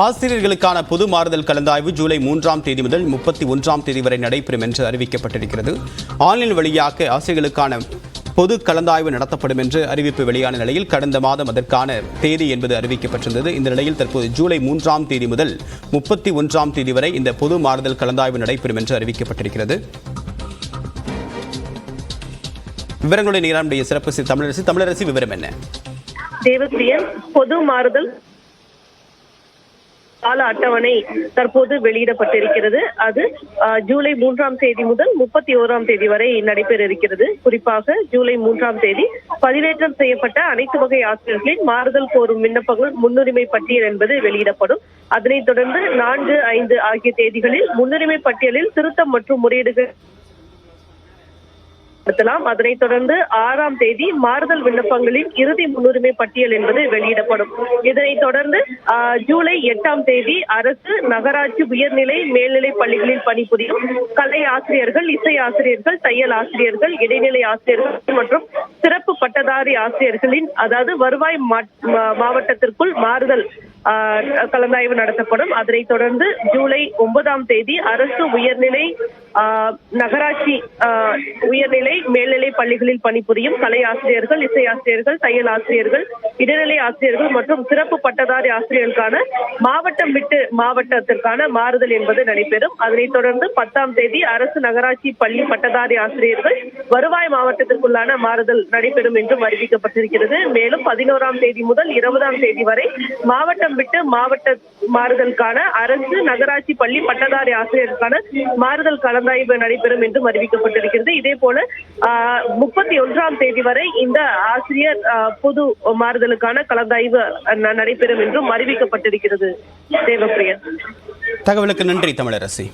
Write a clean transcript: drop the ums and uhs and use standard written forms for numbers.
ஆசிரியர்களுக்கான பொது மாறுதல் கலந்தாய்வு ஜூலை 3ஆம் தேதி முதல் 31ஆம் தேதி வரை நடைபெறும் என்று அறிவிக்கப்பட்டிருக்கிறது. ஆன்லைன் வழியாக ஆசிரியர்களுக்கான பொது கலந்தாய்வு நடத்தப்படும் என்று அறிவிப்பு வெளியான நிலையில் கடந்த மாதம் அதற்கான தேதி என்பது அறிவிக்கப்பட்டிருந்தது. இந்த நிலையில் தற்போது ஜூலை 3ஆம் தேதி முதல் 31ஆம் தேதி வரை இந்த பொது மாறுதல் கலந்தாய்வு நடைபெறும் என்று அறிவிக்கப்பட்டிருக்கிறது. விவரங்களுடைய நேரமுடைய சிறப்பு தமிழரசி விவரம் என்ன? தேவப்பிரியன், பொது மாறுதல் கால அட்டவணை தற்போது வெளியிடப்பட்டிருக்கிறது. அது ஜூலை 3ஆம் தேதி முதல் 31ஆம் தேதி வரை நடைபெற இருக்கிறது. குறிப்பாக ஜூலை 3ஆம் தேதி பதிவேற்றம் செய்யப்பட்ட அனைத்து வகை ஆசிரியர்களின் மாறுதல் கோரும் விண்ணப்பங்கள் முன்னுரிமை பட்டியல் என்பது வெளியிடப்படும். அதனைத் தொடர்ந்து 4, 5 ஆகிய தேதிகளில் முன்னுரிமை பட்டியலில் திருத்தம் மற்றும் முறையீடுகள் அதனைத் தொடர்ந்து 6ஆம் தேதி மாறுதல் விண்ணப்பங்களின் இறுதி முன்னுரிமை பட்டியல் என்பது வெளியிடப்படும். இதனைத் தொடர்ந்து ஜூலை 8ஆம் தேதி அரசு, நகராட்சி, உயர்நிலை, மேல்நிலை பள்ளிகளில் பணிபுரியும் கலை ஆசிரியர்கள், இசை ஆசிரியர்கள், தையல் ஆசிரியர்கள், இடைநிலை ஆசிரியர்கள் மற்றும் சிறப்பு பட்டதாரி ஆசிரியர்களின் அதாவது வருவாய் மாவட்டத்திற்குள் மாறுதல் கலந்தாய்வு நடத்தப்படும். அதனைத் தொடர்ந்து ஜூலை 9ஆம் தேதி அரசு, உயர்நிலை, நகராட்சி, உயர்நிலை, மேல்நிலை பள்ளிகளில் பணிபுரியும் கலை ஆசிரியர்கள், இசை ஆசிரியர்கள், தையல் ஆசிரியர்கள், இடைநிலை ஆசிரியர்கள் மற்றும் சிறப்பு பட்டதாரி ஆசிரியர்களுக்கான மாவட்டம் விட்டு மாவட்டத்திற்கான மாறுதல் என்பது நடைபெறும். அதனைத் தொடர்ந்து 10ஆம் தேதி அரசு, நகராட்சி பள்ளி பட்டதாரி ஆசிரியர்கள் வருவாய் மாவட்டத்திற்குள்ளான மாறுதல் நடைபெறும் என்றும் அறிவிக்கப்பட்டிருக்கிறது. மேலும் 11ஆம் தேதி முதல் 20ஆம் தேதி வரை மாவட்டம் விட்டு மாவட்ட மாறுதலுக்கான அரசு, நகராட்சி பள்ளி பட்டதாரி ஆசிரியருக்கான மாறுதல் கலந்தாய்வு நடைபெறும் என்றும் அறிவிக்கப்பட்டிருக்கிறது. இதே போல 31ஆம் தேதி வரை இந்த ஆசிரியர் பொது மாறுதலுக்கான கலந்தாய்வு நடைபெறும் என்றும் அறிவிக்கப்பட்டிருக்கிறது. தேவப்பிரியன், தகவலுக்கு நன்றி தமிழரசி.